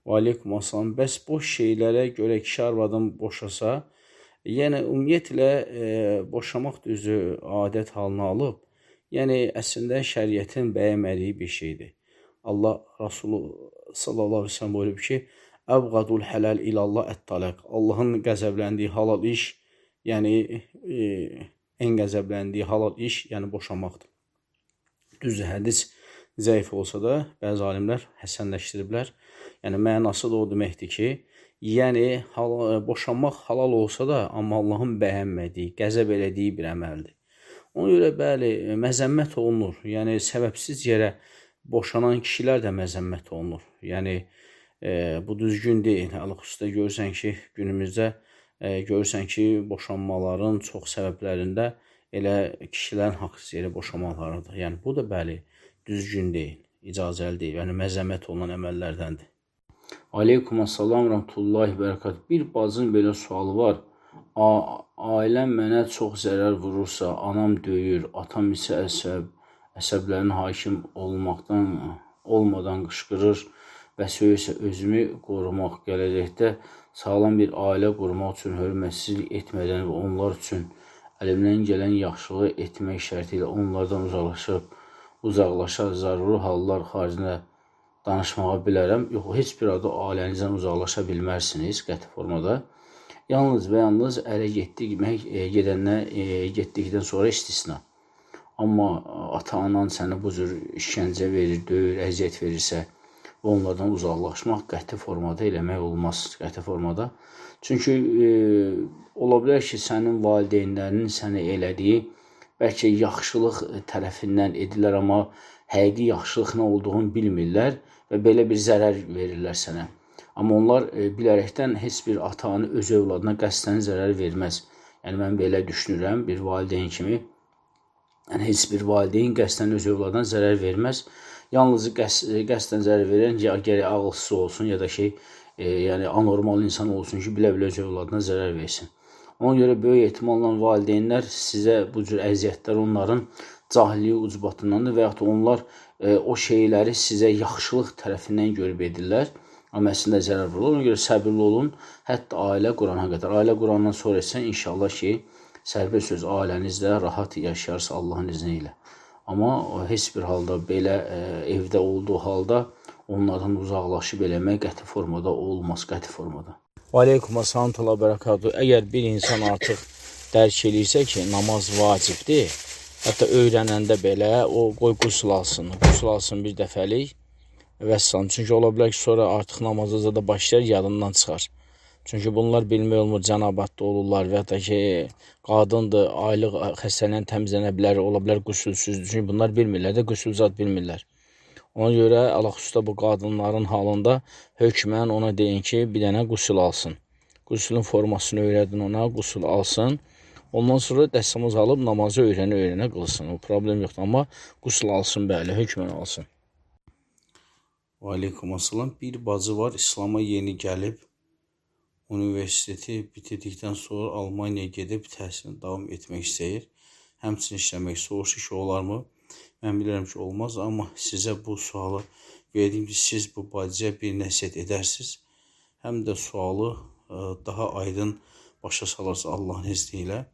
Və aleykum assalam. Bəs boş şeylərə görə kişi arvadan boşasa, yəni ümumiyyətlə boşamaq düzü adət halına alıb, yəni əslində şəriətin bəyənmədiyi bir şeydir. Allah Rasulü sallallahu əleyhi və səlləm buyurub ki, "Əbğadul halal ilallah ət-talaq." Allahın qəzəbləndiyi halal iş, yəni ən qəzəbləndiyi halal iş, yəni boşamaqdır. Düzdür, hədis zəif olsa da bəzi alimlər həsənləşdiriblər. Yəni mənası da o deməkdir ki, yəni boşanmaq halal olsa da, amma Allahın bəyənmədiyi, qəzəb elədiyi bir əməldir. Ona görə bəli, məzəmmət olunur. Yəni səbəbsiz yerə boşanan kişilər də məzəmmət olunur. Yəni bu düzgün deyil. Xüsusilə görürsən ki, günümüzdə görürsən ki, boşanmaların çox səbəblərində elə kişilərin haqsız yerə boşamalarıdır. Yəni bu da bəli, düzgün deyil, icazəli deyil. Yəni məzəmmət olunan əməllərdəndir. Aleykum assalam rahmetullahi bərəkət. Bir bacının belə sualı var. Ailəm mənə çox zərər vurursa, anam döyür, atam isə əsəblərin hakim olmadan qışqırır və söyürsə özümü qorumaq, gələcəkdə sağlam bir ailə qurmaq üçün hörmətsizlik etmədən və onlar üçün əlimdən gələn yaxşılığı etmək şərti ilə onlardan uzaqlaşar, zaruri hallar xaricində danışmağa bilərəm. Yox, heç bir adı ailənizdən uzaqlaşa bilmərsiniz qəti formada. Yalnız və yalnız ərə getdikdən sonra istisna. Amma ata-anan sənə bu cür işgəncə verir, döyür, əziyyət verirsə və onlardan uzaqlaşmaq qəti formada eləmək olmaz, qəti formada. Çünki ola bilər ki, sənin valideynlərinin sənə elədiyi bəlkə yaxşılıq tərəfindən edirlər, amma həqiqi yaxşılıq nə olduğunu bilmirlər və belə bir zərər verirlər sənə. Amma onlar bilərəkdən heç bir ata-ana öz övladına qəsdən zərər verməz. Yəni mən belə düşünürəm bir valideyn kimi. Yəni heç bir valideyn qəsdən öz övladına zərər verməz. Yalnız qəsdən zərər verən ya gərək ağılsız olsun ya da yəni anormal insan olsun ki, bilə-bilə öz övladına zərər versin. Ona görə böyük ehtimalla valideynlər sizə bu cür əziyyətlər onların cahilliyi ucbatındandır və yaxud da onlar o şeyləri sizə yaxşılıq tərəfindən görüb edirlər. Amma əslində zərər vurur. Ona görə səbirli olun, hətta ailə qurana qədər. Ailə qurandan sonra isə inşallah ki, sərbəst söz ailənizlə rahat yaşayarsınız Allahın izni ilə. Amma heç bir halda belə evdə olduğu halda onlardan uzaqlaşıb eləmək qəti formada olmaz, qəti formada. Aleykum assalam və bərəkatuhu. Əgər bir insan artıq dərk eləyirsə ki, namaz vacibdir, hətta öyrənəndə belə o qoy qüsl alsın bir dəfəlik vəssalam. Çünki ola bilər ki, sonra artıq namazda da başlayar, yadından çıxar. Çünki bunlar bilmək olmur, cənabatda olurlar və ya da ki, qadındır, aylıq xəstəliyən təmizlənə bilər, ola bilər qüsülsüzdür. Çünki bunlar bilmirlər də, qüsül zat bilmirlər. Ona görə əlxüsusda bu qadınların halında hökmən ona deyin ki, bir dənə qüsül alsın. Qüsülün formasını öyrədin ona, qüsül alsın. Ondan sonra dəstəmaz alıb namazı öyrənə qılsın. O problem yoxdur, amma qüsül alsın, bəli, hökmən alsın. Aleykum assalam. Bir bacı var, İslama yeni gəlib, universiteti bitirdikdən sonra Almaniyaya gedib təhsilini davam etmək istəyir. Həmçinin işləmək soruşur ki, olarmı? Mən bilirəm ki, olmaz, amma sizə bu sualı verdim ki, siz bu bacıya bir nəsihət edərsiniz. Həm də sualı daha aydın başa salarsınız Allahın izni ilə.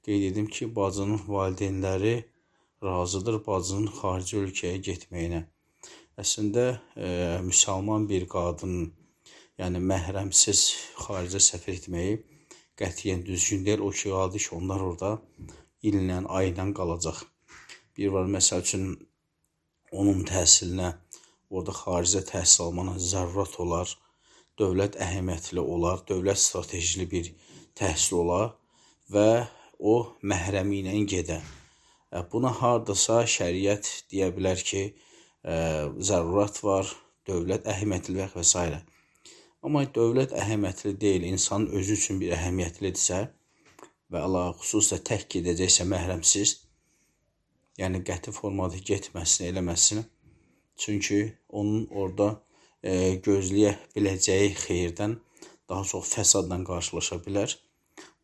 Qeyd edim ki, bacının valideynləri razıdır bacının xarici ölkəyə getməyinə. Əslində, müsəlman bir qadının, yəni məhrəmsiz xaricə səfər etməyi qətiyyən düzgün deyil. O ki, qaldı ki, onlar orada illə, ayla qalacaq. Bir var, məsəl üçün, onun təhsilinə, orada xaricə təhsil almana zərurət olar, dövlət əhəmiyyətli olar, dövlət stratejili bir təhsil olar və o məhrəmi ilə gedə. Buna hardasa şəriət deyə bilər ki, zərurət var, dövlət əhəmiyyətli və s. Amma dövlət əhəmiyyətli deyil, insanın özü üçün bir əhəmiyyətlidirsə və Allah xüsusilə tək gedəcəksə məhrəmsiz, yəni qəti formada getməsin, eləməsin. Çünki onun orada gözləyə biləcəyi xeyirdən daha çox fəsadla qarşılaşa bilər.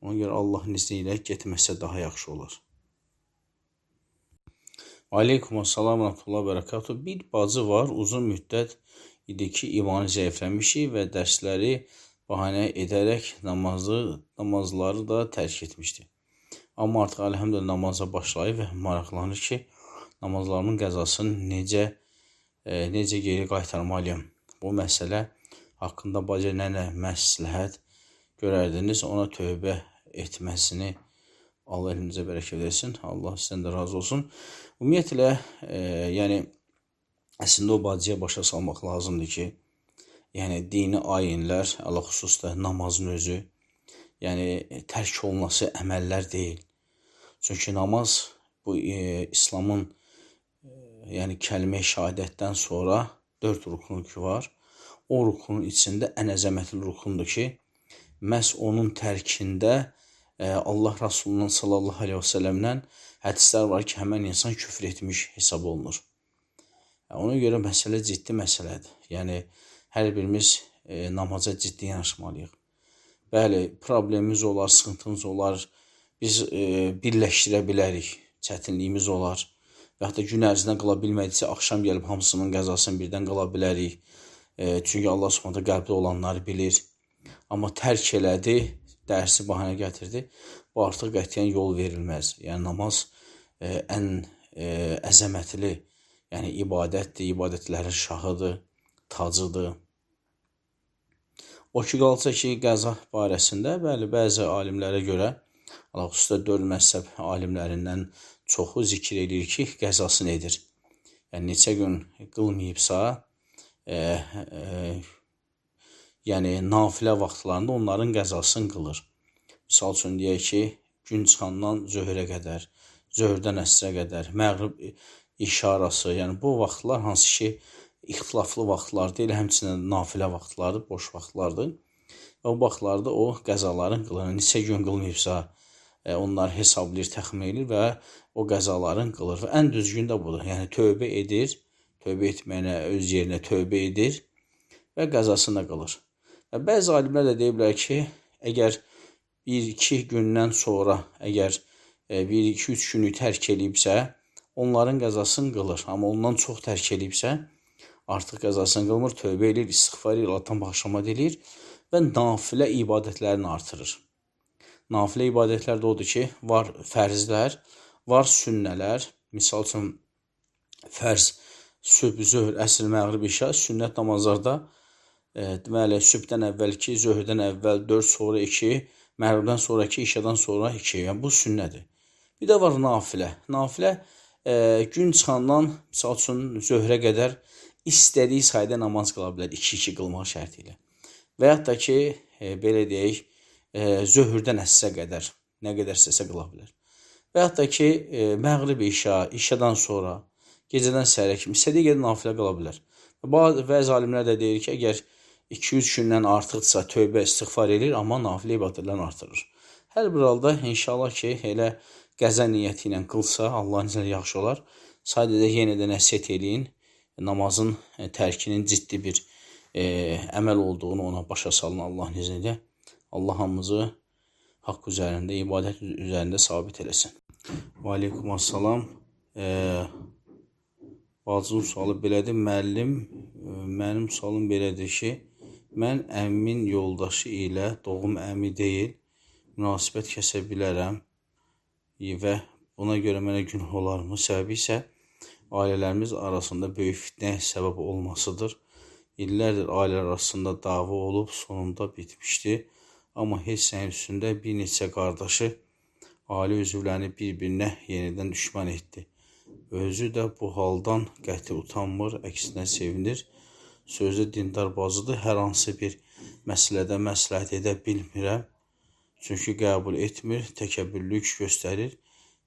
Ona görə Allahın izni ilə getməsə daha yaxşı olar. Aleykum assalam və bərəkatuhu. Bir bacı var, uzun müddət idi ki, imanı zəifləmişik və dərsləri bahanə edərək namazları da tərk etmişdi. Amma artıq əlhəmdülillah namaza başlayıb və maraqlanır ki, namazlarımın qəzasını necə geri qaytarmalıyam. Bu məsələ haqqında bacı nənə məsləhət görərdiniz, ona tövbə etməsini Allah elimizə bərəkət versin. Allah sizdən də razı olsun. Ümumiyyətlə, yəni əslində o bacıya başa salmaq lazımdır ki, yəni dini ayinlər, əlxüsus da namazın özü, yəni tərk olunması əməllər deyil. Çünki namaz bu İslamın yəni kəlmə-i şəhadətdən sonra 4 rukunu ki var. O rukunun içində ən əzəmətli rukundur ki, məhz onun tərkində Allah Rasulundan sallallahu aleyhi və səlləmdən hədislər var ki, həmən insan küfr etmiş hesab olunur. Ona görə məsələ ciddi məsələdir. Yəni, hər birimiz namaza ciddi yanaşmalıyıq. Bəli, problemimiz olar, sıxıntımız olar, biz birləşdirə bilərik, çətinliyimiz olar. Və hətta gün ərzində qala bilmədiksə, axşam gəlib hamısının qəzasını birdən qala bilərik. Çünki Allah Subhanahu qəlbdə olanları bilir. Amma tərk elədi, dərsi bahanə gətirdi. Bu artıq qətiyyən yol verilməz. Yəni, namaz ən əzəmətli, yəni ibadətdir, ibadətlərin şahıdır, tacıdır. O ki, qalsa ki, qəza barəsində, bəli, bəzi alimlərə görə, xüsusilə 4 məzhəb alimlərindən çoxu zikr edir ki, qəzasını edir. Yəni, neçə gün qılmayıbsa, yəni nafilə vaxtlarında onların qəzasını qılır. Misal üçün deyək ki, gün çıxandan zöhrə qədər, zöhrdən əsrə qədər, məğrib işə arası, yəni bu vaxtlar hansı ki, ixtilaflı vaxtlar deyil, həmçinin nafilə vaxtlardır, boş vaxtlardır. Və o vaxtlarda o qəzaların qılır. Neçə gün qılmayıbsa, onlar hesablayır, təxmin edir və o qəzaların qılır. Və ən düzgün də budur. Yəni, tövbə edir, tövbə etməyinə, öz yerinə tövbə edir və qəzasını da qılır. Və bəzi alimlər də deyiblər ki, əgər 1-2 gündən sonra, əgər 1-2-3 günü tərk edibsə, onların qəzasını qılır. Amma ondan çox tərk edibsə, artıq qəzasını qılmır, tövbə edir, istiğfar edir, Allahdan bağışlama edir və nafilə ibadətlərini artırır. Nafilə ibadətlər də odur ki, var fərzlər, var sünnələr. Misal üçün, fərz, sübh, zöhr, əsr, məğrib, işə, sünnət namazlarda deməli, sübhdən əvvəl 2, zöhrdən əvvəl 4, sonra 2, məğribdən sonra 2, işədən sonra 2. Yəni, bu sünnədir. Bir də var nafilə. Nafilə gün çıxandan, misal üçün, zöhrə qədər istədiyi sayda namaz qıla bilər, 2-2 qılmaq şərti ilə. Və yaxud da ki, belə deyək, zöhrdən əsrə qədər, nə qədər istəsə qıla bilər. Və yaxud da ki, məğrib işə, işədən sonra, gecədən səhərə kimi istədiyi qədər nafilə qıla bilər. Bəzi alimlər də deyir ki, əgər 2-3 gündən artıqsa tövbə istiğfar edir, amma nafilə ibadətlərini artırır. Hər bir halda inşallah ki, elə qəza niyyəti ilə qılsa, Allahın iznilə yaxşı olar. Sadəcə yenə də nəsihət eləyin, namazın tərkinin ciddi bir əməl olduğunu ona başa salın Allahın iznilə. Allah hamımızı haqq üzərində, ibadət üzərində sabit eləsin. Və aleykumassalam. Bacının sualı belədir. Müəllim, mənim sualım belədir ki, mən əmimin yoldaşı ilə doğum əmi deyil, münasibət kəsə bilərəm və buna görə mənə günah olarmı? Səbəbi isə ailələrimiz arasında böyük fitnəyə səbəb olmasıdır. İllərdir ailələr arasında dava olub, sonunda bitmişdi. Amma heç sənin üstündə bir neçə qardaşı ailə üzvlərini bir-birinə yenidən düşman etdi. Özü də bu haldan qəti utanmır, əksinə sevinir. Sözü dindar bacıdır, hər hansı bir məsələdə məsləhət edə bilmirəm. Çünki qəbul etmir, təkəbbürlük göstərir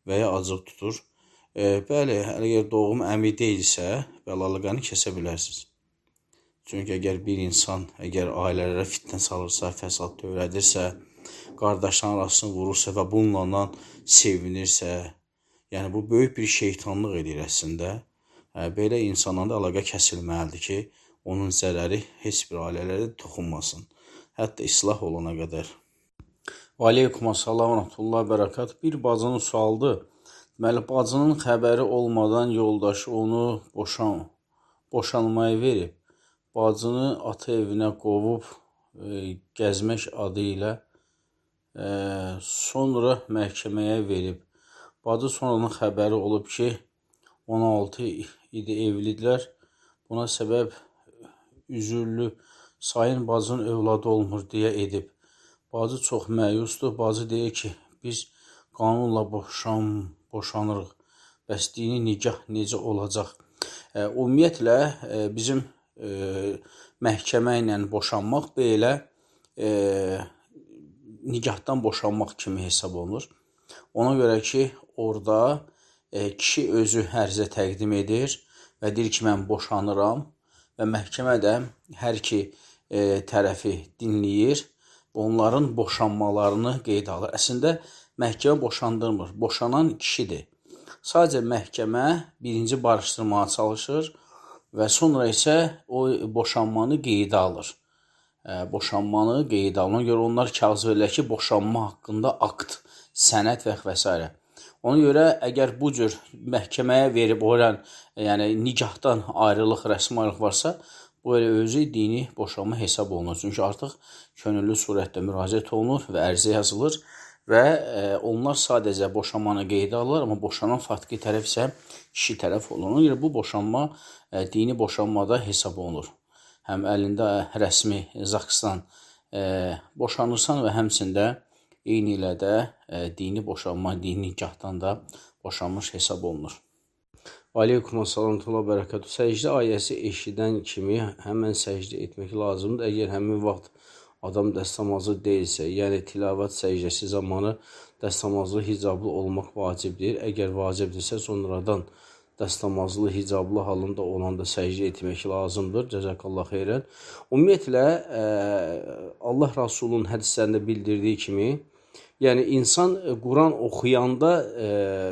və ya acıq tutur. Bəli, əgər doğum əmi deyilsə, bəlalığını kəsə bilərsiniz. Çünki əgər bir insan, əgər ailələrə fitnə salırsa, fəsad törədirsə, qardaşların arasını vurursa və bununla sevinirsə, yəni bu böyük bir şeytanlıq edir əslində. Belə insanlarla da əlaqə kəsilməlidir ki, onun zərəri heç bir ailələrə toxunmasın. Hətta islah olana qədər. Və aleykumassalam, rahmetullah, bərəkat. Bir bacının sualdır. Deməli, bacının xəbəri olmadan yoldaşı onu boşanmaya verib. bacını ata evinə qovub gəzmək adı ilə sonra məhkəməyə verib. Bacı sonradan xəbəri olub ki, 16 idi evlidirlər. Buna səbəb üzürlü Sayın bacının övladı olmur deyə edib. Bacı çox məyusdur. Bacı deyir ki, biz qanunla boşanırıq. Bəs dini nikah necə olacaq? Ümumiyyətlə, bizim məhkəmə ilə boşanmaq belə nikahdan boşanmaq kimi hesab olunur. Ona görə ki, orada kişi özü ərizə təqdim edir və deyir ki, mən boşanıram və məhkəmə də hər iki tərəfi dinləyir və onların boşanmalarını qeyd alır. Əslində, məhkəmə boşandırmır, boşanan kişidir. Sadəcə məhkəmə birinci barışdırmağa çalışır və sonra isə o boşanmanı qeydə alır. Boşanmanı qeydə alır. Ona görə onlar kağız verirlər ki, boşanma haqqında akt, sənəd və s. Ona görə əgər bu cür məhkəməyə verib olan, yəni nikahdan ayrılıq, rəsmi ayrılıq varsa, bu elə özü dini boşanma hesab olunur. Çünki artıq könüllü surətdə müraciət olunur və ərizə yazılır və onlar sadəcə boşanmanı qeydə alırlar, amma boşanan faktiki tərəf isə kişi tərəf olur. Ona görə bu boşanma dini boşanmada hesab olunur. Həm əlində rəsmi zaksdan boşanırsan və həmçində eyni ilə də dini boşanma, dini nikahdan da boşanmış hesab olunur. Aleykum assalam və bərəkatuhu. Səcdə ayəsi eşidən kimi həmən səcdə etmək lazımdır. Əgər həmin vaxt adam dəstəmazlı deyilsə, yəni tilavət səcdəsi zamanı dəstəmazlı, hicablı olmaq vacibdir. Əgər vacibdirsə, sonradan dəstəmazlı, hicablı halında olanda səcdə etmək lazımdır. Cəzəkallah xeyrən. Ümumiyyətlə, Allah Rasulunun hədislərində bildirdiyi kimi, yəni insan Quran oxuyanda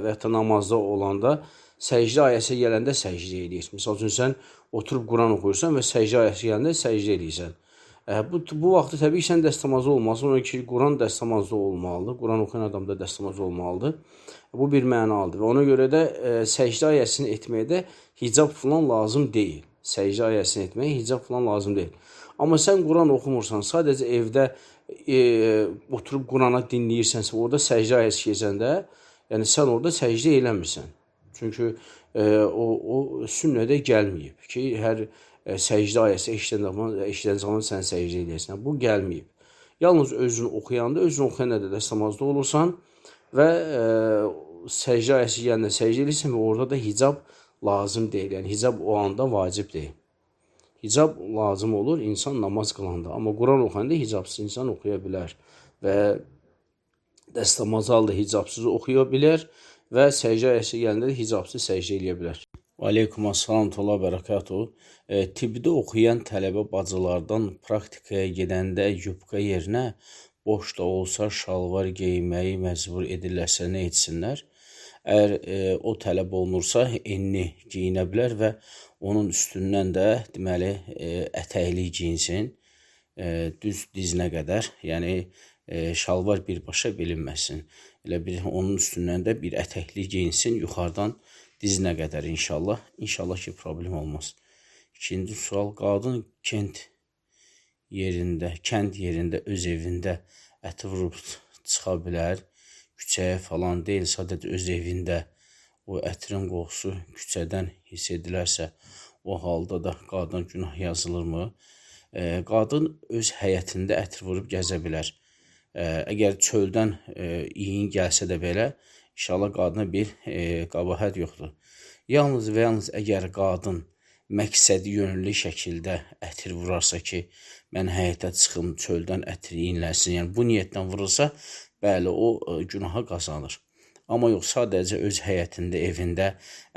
və ya namazda olanda səcdə ayəsi gələndə səcdə edir. Misal üçün, sən oturub Quran oxuyursan və səcdə ayəsi gələndə səcdə edirsən. Bu vaxtda təbii ki, sən dəstəmazlı olmalısın. Ona ki, Quran dəstəmazlı olmalıdır. Quran oxuyan adam da dəstəmazlı olmalıdır. Bu bir mənalıdır və ona görə də səcdə ayəsini etməkdə hicab falan lazım deyil. Səcdə ayəsini etməyə hicab falan lazım deyil. Amma sən Quran oxumursan, sadəcə evdə oturub Qurana dinləyirsənsə, orada səcdə ayəsi keçəndə, yəni sən orada səcdə eləmirsən. Çünki o sünnədə gəlməyib ki, hər səcdə ayəsi eşidən zaman sən səcdə eləyəsən. Bu gəlməyib. Yalnız özünü oxuyanda, özünü oxuyanda da dəstəmazda olursan və səcdə ayəsi gələndə səcdə eləyirsən və orada da hicab lazım deyil. Yəni hicab o anda vacib deyil. Hicab lazım olur insan namaz qılanda. Amma Quran oxuyanda hicabsız insan oxuya bilər və dəstəmazlı halda hicabsız oxuya bilər və səcdə ayəsi gələndə də hicabsız səcdə eləyə bilər. Aleykum assalam və bərəkatuhu. Tibbdə oxuyan tələbə bacılardan praktikaya gedəndə yubka yerinə boş da olsa şalvar geyməyi məcbur edirlərsə nə etsinlər? Əgər o tələb olunursa, enni geyinə bilər və onun üstündən də deməli ətəkli geyinsin, düz dizinə qədər, yəni şalvar birbaşa bilinməsin. Elə bir onun üstündən də bir ətəkli geyinsin yuxarıdan dizinə qədər inşallah. İnşallah ki, problem olmaz. İkinci sual, qadın kənd yerində öz evində əti vurub çıxa bilər. Küçəyə falan deyil, sadəcə öz evində o ətrin qoxusu küçədən hiss edilərsə, o halda da qadın günah yazılırmı? Qadın öz həyətində ətir vurub gəzə bilər. Əgər çöldən iyin gəlsə də belə, inşallah qadına bir qəbahət yoxdur. Yalnız və yalnız əgər qadın məqsədi yönlü şəkildə ətir vurarsa ki, mən həyətə çıxım, çöldən ətir iyinləsin, yəni bu niyyətdən vurursa, bəli, o günaha qazanır. Amma yox, sadəcə öz həyətində, evində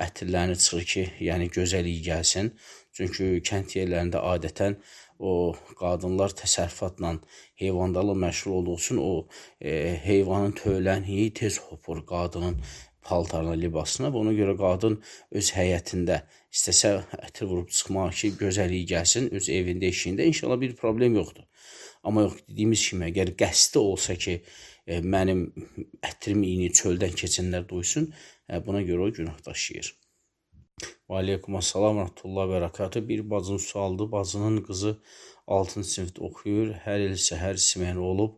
ətirlərini çıxır ki, yəni gözəliyi gəlsin. Çünki kənd yerlərində adətən o qadınlar təsərrüfatla, heyvandarlıq məşğul olduğu üçün o heyvanın tövlənliyi tez hopur qadının paltarına, libasına və ona görə qadın öz həyətində istəsə ətir vurub çıxmaq ki, gözəliyi gəlsin, öz evində, eşiyində, inşallah bir problem yoxdur. Amma yox, dediyimiz kimi, əgər qəsdi olsa ki, mənim ətirim iyini çöldən keçənlər duysun, buna görə o günah daşıyır. Və aleykumussalam rəhmətullah və bərəkatuh. Bir bacım sualdır. Bacının qızı 6-cı sinifdə oxuyur. Hər il səhər simeni olub,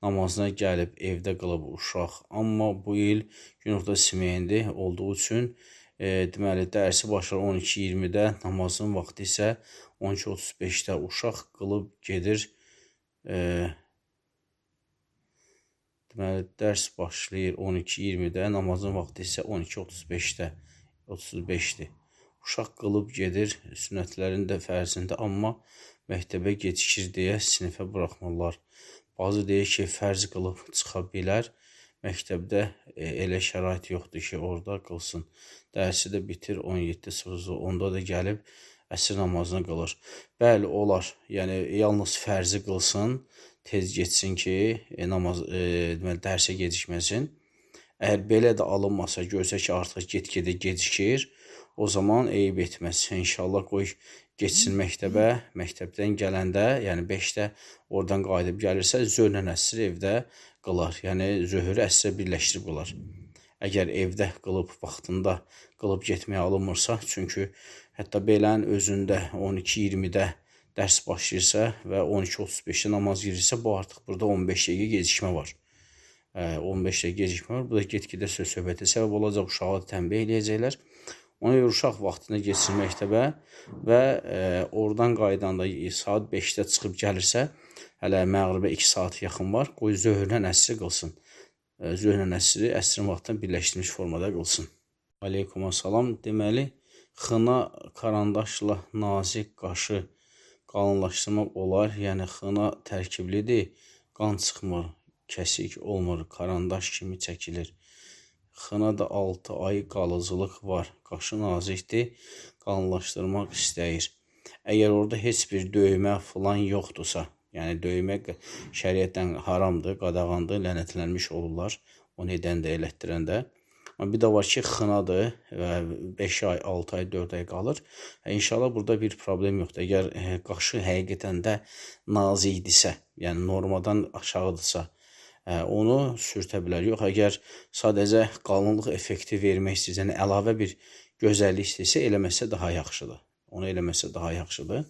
namazına gəlib, evdə qılıb uşaq. Amma bu il günorta simenidir olduğu üçün deməli, dərsi başlar 12:20-də, namazın vaxtı isə 12:35-də uşaq qılıb gedir. Deməli, dərs başlayır 12:20-də, namazın vaxtı isə 12:35-də, 35-dir. Uşaq qılıb gedir, sünnətlərin də fərzində, amma məktəbə gecikir deyə sinifə buraxmırlar. Bazı deyir ki, fərz qılıb çıxa bilər, məktəbdə elə şərait yoxdur ki, orada qılsın. Dərsi də bitir 17:00, onda da gəlib əsr namazını qılır. Bəli, olar, yəni yalnız fərzi qılsın, tez geçsin ki, deməli, dərsə gecikməsin. Əgər belə də alınmasa, görsə ki, artıq get-gedə gecikir, o zaman eyib etməz. İnşallah qoy geçsin məktəbə, məktəbdən gələndə, yəni 5-də oradan qayıdıb gəlirsə, zöhrlə əsr evdə qılar. Yəni zöhrü əsrə birləşdirib qılar. Əgər evdə qılıb vaxtında qılıb getməyə alınmırsa, çünki hətta belənin özündə 12:20-də dərs başlayırsa və 12:35-də namaz girirsə, bu artıq burada 15 dəqiqə gecikmə var. 15 dəqiqə gecikmə var. Bu da get-gedə söz-söhbətə səbəb olacaq, uşağı tənbih eləyəcəklər. Ona görə uşaq vaxtında geçsin məktəbə və oradan qaydanda saat 5-də çıxıb gəlirsə, hələ məğribə 2 saat yaxın var, qoy zöhrlə əsri qılsın. Zöhrlə əsri əsrin vaxtdan birləşdirilmiş formada qılsın. Aleykumussalam. Deməli, xına karandaşla nazik qaşı qalınlaşdırmaq olar. Yəni, xına tərkiblidir, qan çıxmır, kəsik olmur, karandaş kimi çəkilir. Xına da 6 ay qalıcılıq var. Qaşı nazikdir, qalınlaşdırmaq istəyir. Əgər orada heç bir döymə falan yoxdursa, yəni döymə şəriətdən haramdır, qadağandır, lənətlənmiş olurlar. Onu edən də, elətdirən də. Amma bir də var ki, xınadır və 5 ay, 6 ay, 4 ay qalır. İnşallah burada bir problem yoxdur. Əgər qaşı həqiqətən də nazikdirsə, yəni normadan aşağıdırsa, onu sürtə bilər. Yox, əgər sadəcə qalınlıq effekti vermək istəyirsə, yəni əlavə bir gözəllik istəyirsə, eləməsə daha yaxşıdır. Onu eləməsə daha yaxşıdır.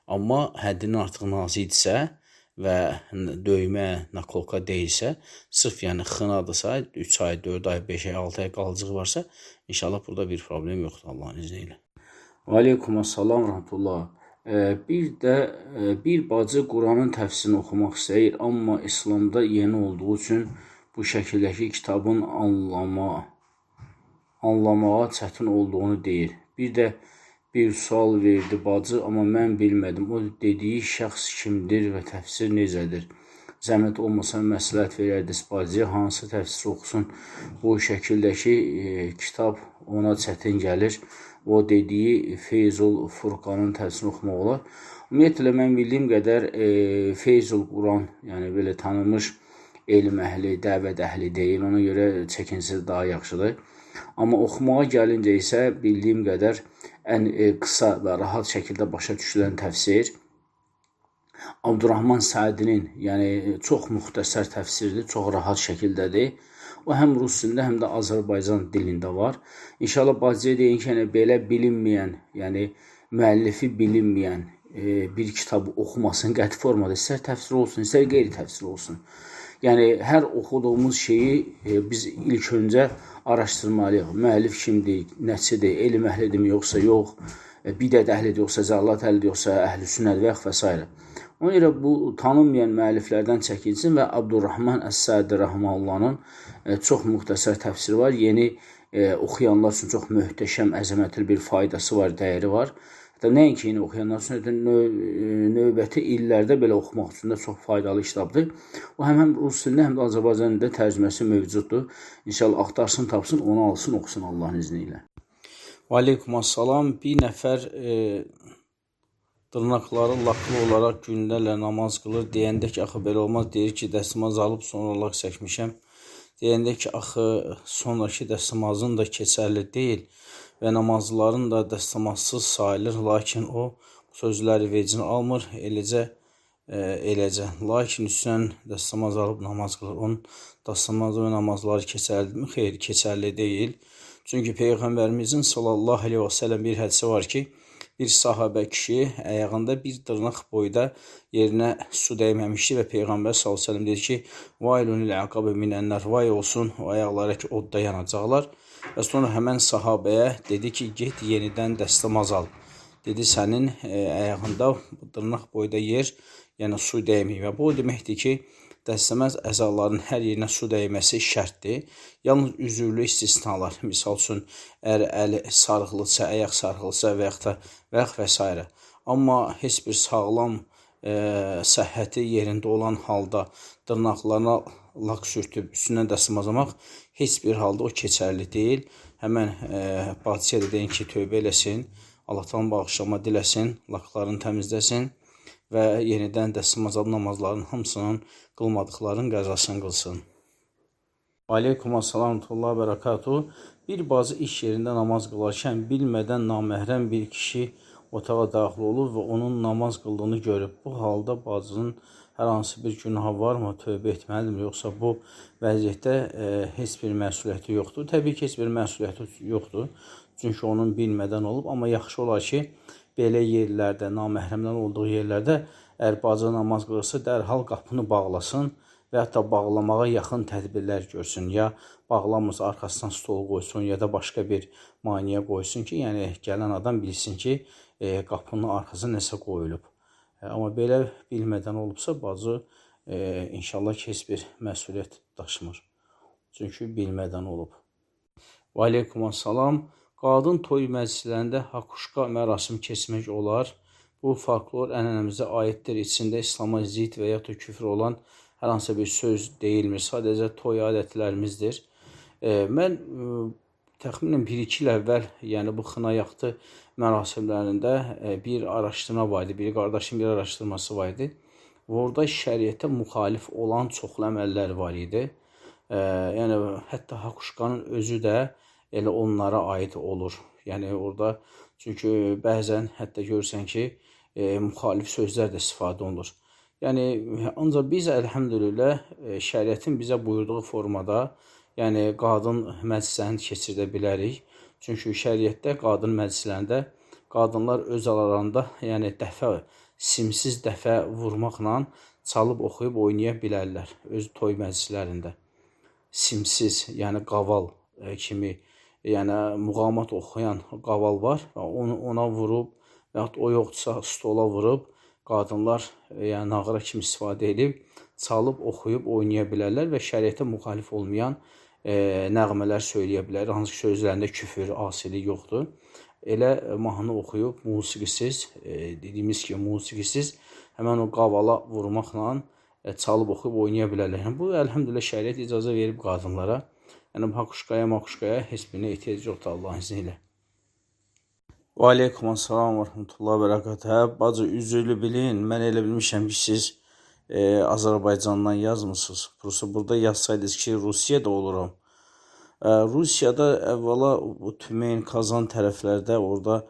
Amma həddindən artıq nazikdirsə və döymə, nakolka deyilsə, sırf yəni xınadırsa, 3 ay, 4 ay, 5 ay, 6 ay qalıcığı varsa, inşallah burada bir problem yoxdur Allahın izni ilə. Aleykumussalam rəhmətullah. Bir bacı Quranın təfsirini oxumaq istəyir, amma İslamda yeni olduğu üçün bu şəkildəki kitabın anlamağa çətin olduğunu deyir. Bir də bir sual verdi bacı, amma mən bilmədim. O dediyi şəxs kimdir və təfsir necədir? Zəhmət olmasa məsləhət verərdiniz bacıya, hansı təfsir oxusun? Bu şəkildəki kitab ona çətin gəlir. O dediyi Feyzul Furqanın təfsirini oxumaq olar. Ümumiyyətlə, mən bildiyim qədər Feyzul Quran, yəni belə tanınmış elm əhli, dəvət əhli deyil. Ona görə çəkinsiz daha yaxşıdır. Amma oxumağa gəlincə isə bildiyim qədər ən qısa və rahat şəkildə başa düşülən təfsir Abdurrahman Sədinin, yəni çox müxtəsər təfsirdir, çox rahat şəkildədir. O həm rus dilində, həm də Azərbaycan dilində var. İnşallah bacıya deyin ki, belə bilinməyən, yəni müəllifi bilinməyən bir kitabı oxumasın qəti formada, istər təfsir olsun, istər qeyri-təfsir olsun. Yəni, hər oxuduğumuz şeyi biz ilk öncə araşdırmalıyıq. Müəllif kimdir, nəçidir, elm əhlidirmi, yoxsa yox, bidət əhlidir, yoxsa zəllat əhlidir, yoxsa əhl-i sünnət və yaxud və s. Ona görə bu tanınmayan müəlliflərdən çəkilsin və Abdurrahman Əs-Sədi Rəhməhullahın çox müxtəsər təfsiri var. Yeni oxuyanlar üçün çox möhtəşəm, əzəmətli bir faydası var, dəyəri var. Hətta nəinki yeni oxuyanlar üçün, növbəti illərdə belə oxumaq üçün də çox faydalı kitabdır. O həm rus dilində, həm də Azərbaycan dilində tərcüməsi mövcuddur. İnşallah axtarsın, tapsın, onu alsın, oxusun Allahın izni ilə. Aleykumussalam. Bir nəfər dırnaqları laklı olaraq günlərlə namaz qılır. Deyəndə ki, axı belə olmaz. Deyir ki, dəstəmaz alıb sonralar çəkmişəm. Deyəndə ki, axı sonraki dəstəmazın da keçərli deyil və namazların da dəstəmazsız sayılır. Lakin o sözləri vecinə almır, eləcə. Lakin üstünə dəstəmaz alıb namaz qılır. Onun dəstəmazı və namazları keçərlidirmi? Xeyr, keçərli deyil. Çünki Peyğəmbərimizin sallallahu aleyhi və səlləm bir hədisi var ki, bir sahabə kişi ayağında bir dırnaq boyda yerinə su dəyməmişdi və Peyğəmbər sallallahu aleyhi və səlləm dedi ki, vaylun lil aqabi minənnar, vay olsun o ayaqlara ki, odda yanacaqlar. Və sonra həmən sahabəyə dedi ki, get yenidən dəstəmaz al. Dedi, sənin ayağında dırnaq boyda yer, yəni su dəyməyib. Və bu o deməkdir ki, dəstəməz əzaların hər yerinə su dəyməsi şərtdir. Yalnız üzürlü istisnalar, misal üçün, əgər əl sarğılısa, ayaq sarğılısa və yaxud və s. Amma heç bir sağlam səhhəti yerində olan halda dırnaqlarına lak sürtüb üstündən dəstəmazlamaq heç bir halda o keçərli deyil. Həmən bacıya da deyin ki, tövbə eləsin, Allahdan bağışlama diləsin, laklarını təmizləsin və yenidən dəstəmazlab namazların hamısının qılmadıqların qəzasını qılsın. Aleykumussalam və bərəkatuhu. Bir bacı iş yerində namaz qılarkən bilmədən naməhrəm bir kişi otağa daxil olur və onun namaz qıldığını görüb. Bu halda bacının hər hansı bir günahı varmı, tövbə etməlidirmi, yoxsa bu vəziyyətdə heç bir məsuliyyəti yoxdur? Təbii ki, heç bir məsuliyyəti yoxdur. Çünki onun bilmədən olub, amma yaxşı olar ki, belə yerlərdə, naməhrəmdən olduğu yerlərdə əgər bacı namaz qılırsa, dərhal qapını bağlasın və hətta bağlamağa yaxın tədbirlər görsün. Ya bağlamırsa, arxasından stol qoysun, ya da başqa bir maniyə qoysun ki, yəni gələn adam bilsin ki, qapının arxasına nəsə qoyulub. Amma belə bilmədən olubsa, bacı inşallah ki, heç bir məsuliyyət daşımır. Çünki bilmədən olub. Və aleykumussalam. Qadın toy məclislərində hakuşka mərasim keçmək olar. Bu folklor ənənəmizə aiddir. İçində İslama zid və ya da küfr olan hər hansı bir söz deyilmir. Sadəcə toy adətlərimizdir. Mən təxminən 1-2 il əvvəl, yəni bu xınayaxtı mərasimlərində bir araşdırma var idi. Bir qardaşın bir araşdırması var idi. Və orada şəriətə müxalif olan çoxlu əməllər var idi. Yəni hətta hakuşkanın özü də elə onlara aid olur. Yəni orada, çünki bəzən hətta görürsən ki, müxalif sözlər də istifadə olunur. Yəni ancaq biz əlhəmdülillah şəriətin bizə buyurduğu formada, yəni qadın məclislərini keçirdə bilərik. Çünki şəriətdə qadın məclislərində qadınlar öz aralarında, yəni simsiz dəfə vurmaqla çalıb oxuyub oynaya bilərlər öz toy məclislərində. Simsiz, yəni qaval kimi, yəni muğamat oxuyan qaval var, ona vurub və yaxud o yoxdursa stola vurub qadınlar yəni nağara kimi istifadə edib çalıb oxuyub oynaya bilərlər və şəriətə müxalif olmayan nəğmələr söyləyə bilər. Hansı ki, sözlərində küfür, asilik yoxdur. Elə mahnı oxuyub musiqisiz, dediyimiz kimi musiqisiz həmən o qavala vurmaqla çalıb oxuyub oynaya bilərlər. Bu əlhəmdülillah şəriət icazə verib qadınlara. Yəni hakuşkaya, makuşkaya heç birinə ehtiyac yoxdur Allahın izni ilə. Və aleykumussalam və rəhmətullah və bərəkatuhu. Bacı, üzrlü bilin, mən elə bilmişəm ki, siz Azərbaycandan yazmısınız. Prosta burada yazsaydınız ki, Rusiyada oluram. Rusiyada əvvəla Tümen, Kazan tərəflərdə orada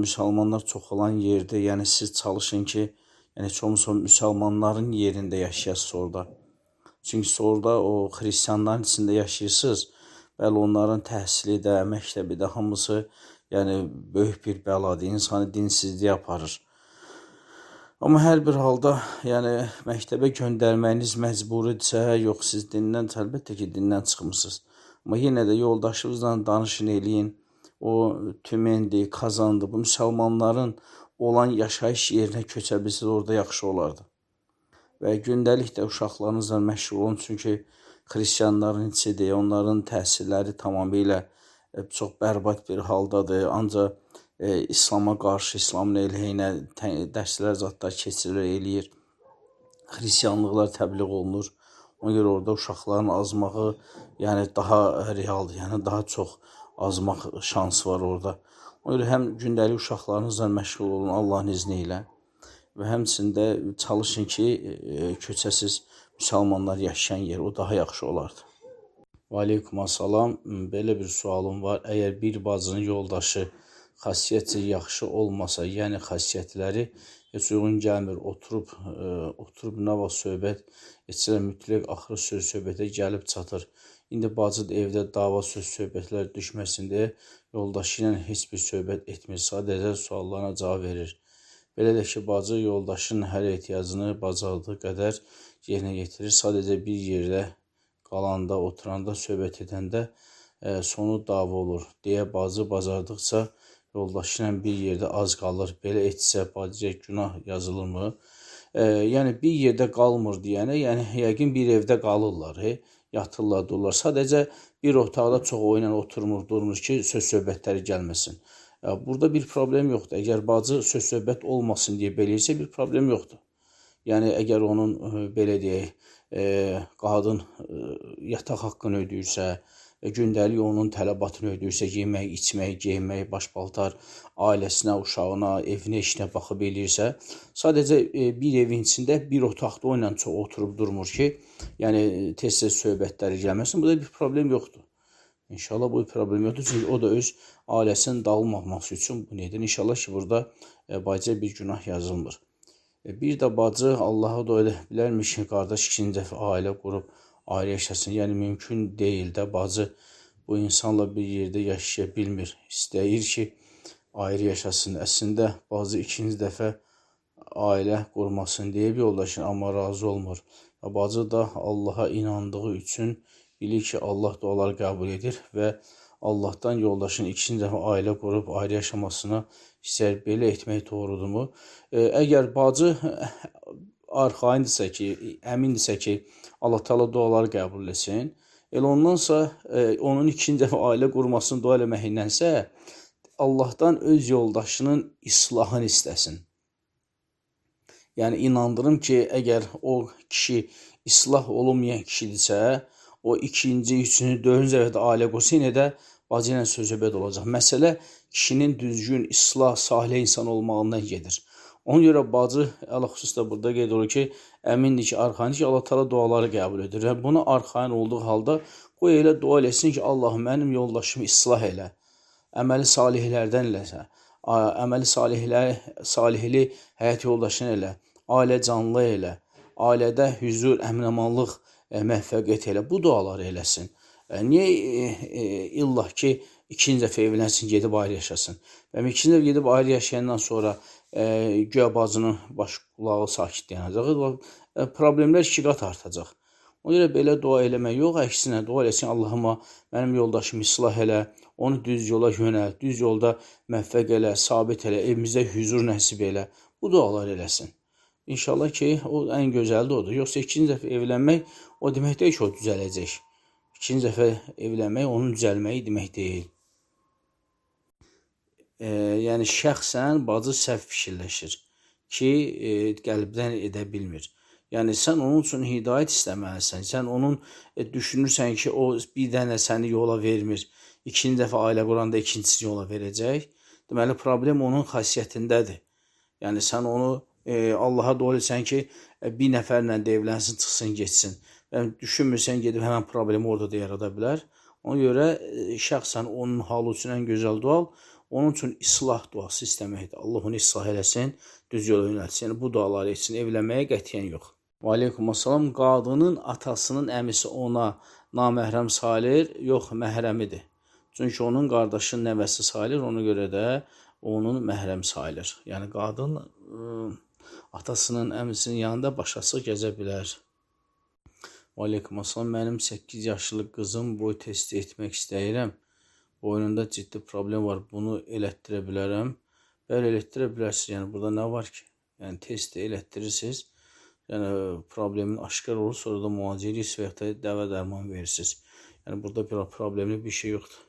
müsəlmanlar çox olan yerdə, yəni siz çalışın ki, yəni heç olmasa müsəlmanların yerində yaşayasınız orada. Çünki orada o xristianların içində yaşayırsınız. Bəli, onların təhsili də, məktəbi də hamısı yəni böyük bir bəladır. İnsanı dinsizliyə aparır. Amma hər bir halda yəni məktəbə göndərməyiniz məcburidirsə, yox siz dindən, əlbəttə ki, dindən çıxmısınız. Amma yenə də yoldaşınızla danışın eləyin. O Tümendir, Kazandır. Bu müsəlmanların olan yaşayış yerinə köçə bilsiniz, orada yaxşı olardı. Və gündəlikdə uşaqlarınızla məşğul olun, çünki xristianların içidir, onların təhsilləri tamamilə çox bərbad bir haldadır. Ancaq İslama qarşı, İslamın əleyhinə dərslər, zadlar keçirilir, eləyir. Xristianlıqlar təbliğ olunur. Ona görə orada uşaqların azmağı yəni daha realdır, yəni daha çox azmaq şansı var orada. Ona görə həm gündəlik uşaqlarınızla məşğul olun Allahın izni ilə. Və həmçində çalışın ki, köçəsiz müsəlmanlar yaşayan yer, o daha yaxşı olardı. Və aleykumussalam, belə bir sualım var. Əgər bir bacının yoldaşı xasiyyətcə yaxşı olmasa, yəni xasiyyətləri heç uyğun gəlmir, oturub nə vaxt söhbət etsə mütləq axırı söz söhbətə gəlib çatır. İndi bacı da evdə dava söz söhbətlər düşməsin deyə yoldaşı ilə heç bir söhbət etmir, sadəcə suallarına cavab verir. Belə də ki, bacı yoldaşının hər ehtiyacını bacardığı qədər yerinə yetirir. Sadəcə bir yerdə qalanda, oturanda, söhbət edəndə sonu dava olur deyə bacı bacardıqca yoldaşı ilə bir yerdə az qalır. Belə etsə bacıya günah yazılırmı? Yəni bir yerdə qalmır deyənə, yəni yəqin bir evdə qalırlar, yatırlar, dururlar. Sadəcə bir otaqda çox oyla oturmur, durmur ki, söz söhbətləri gəlməsin. Burada bir problem yoxdur. Əgər bacı söz söhbət olmasın deyə belə isə bir problem yoxdur. Yəni əgər onun belə deyək, qadın yataq haqqını ödəyirsə, gündəlik onun tələbatını ödəyirsə, yemək, içmək, geyinmək, başpaltar, ailəsinə, uşağına, evinə, işinə baxıb eləyirsə, sadəcə bir evin içində bir otaqda o ilə çox oturub durmur ki, yəni tez-tez söhbətləri gəlməsin. Burada bir problem yoxdur. İnşallah bu bir problem yoxdur. Çünki o da öz ailəsinin dağılmaması üçün bunu edir. İnşallah ki, burada bacıya bir günah yazılmır. Bir də bacı Allaha dua edə bilərmiş ki, qardaş ikinci dəfə ailə qurub ayrı yaşasın. Yəni mümkün deyil də bacı bu insanla bir yerdə yaşaya bilmir. İstəyir ki, ayrı yaşasın. Əslində bacı ikinci dəfə ailə qurmasın deyib yoldaşın, amma razı olmur. Bacı da Allaha inandığı üçün bilir ki, Allah duaları qəbul edir və Allahdan yoldaşın ikinci dəfə ailə qurub ayrı yaşamasına istəyir. Belə etmək doğrudurmu? Əgər bacı arxayındirsə ki, əmindirsə ki, Allah Teala duaları qəbul etsin, elə ondansa onun ikinci dəfə ailə qurmasını dua eləməkdənsə Allahdan öz yoldaşının islahını istəsin. Yəni inandırım ki, əgər o kişi islah olunmayan kişidirsə, o ikinci, üçüncü, dördüncü dəfə ailə qursa yenə də bacı ilə söz-söhbət olacaq. Məsələ kişinin düzgün, islah, salih insan olmağından gedir. Ona görə bacı əlxüsus da burada qeyd olur ki, əmindir ki, arxayındır ki, Allah Teala duaları qəbul edir. Və buna arxayın olduğu halda qoy elə dua eləsin ki, Allah mənim yoldaşımı islah elə. Əməli salihlərdən eləsə, əməli salihli həyat yoldaşını elə, ailə canlı elə, ailədə hüzur, əmin-amanlıq, müvəffəqiyyət elə. Bu duaları eləsin. Niyə illah ki, ikinci dəfə evlənsin, gedib ayrı yaşasın? Və ikinci dəfə gedib ayrı yaşayandan sonra güya bacının baş qulağı sakit dayanacaq, problemlər 2 qat artacaq. Ona görə belə dua eləmək yox, əksinə dua eləsin, Allahıma mənim yoldaşımı islah elə, onu düz yola yönəl, düz yolda müvəffəq elə, sabit elə, evimizdə hüzur nəsib elə. Bu dualar eləsin. İnşallah ki, o ən gözəli odur. Yoxsa ikinci dəfə evlənmək o demək deyil ki, o düzələcək. İkinci dəfə evlənmək onun düzəlməyi demək deyil. Yəni şəxsən bacı səhv fikirləşir ki, qəlbdən edə bilmir. Yəni sən onun üçün hidayət istəməlisən. Sən onun düşünürsən ki, o bir dənə səni yola vermir. İkinci dəfə ailə quranda ikincisi yola verəcək. Deməli problem onun xasiyyətindədir. Yəni sən onu Allaha dua etsən ki, bir nəfərlə də evlənsin, çıxsın, getsin. Yəni düşünmürsən gedib həmin problemi orada da yarada bilər. Ona görə şəxsən onun halı üçün ən gözəl dua onun üçün islah duası istəməkdir. Allah onu islah eləsin, düz yola yönəltsin. Yəni bu duaları etsin, evlənməyə qətiyyən yox. Və aleykumussalam, qadının atasının əmisi ona naməhrəm sayılır, yox məhrəmidir. Çünki onun qardaşının nəvəsi sayılır, ona görə də onun məhrəm sayılır. Yəni qadın atasının əmisinin yanında başqası gəzə bilər. Və aleykumussalam, mənim 8 yaşlı qızım boy testi etmək istəyirəm. Boynunda ciddi problem var, bunu elətdirə bilərəm. Bəli, elətdirə bilərsiniz. Yəni burada nə var ki? Yəni testi elətdirirsiniz. Yəni problemin aşkar olur, sonra da müalicə edirsiniz və ya da dəva dərman verirsiniz. Yəni burada bir problemli bir şey yoxdur.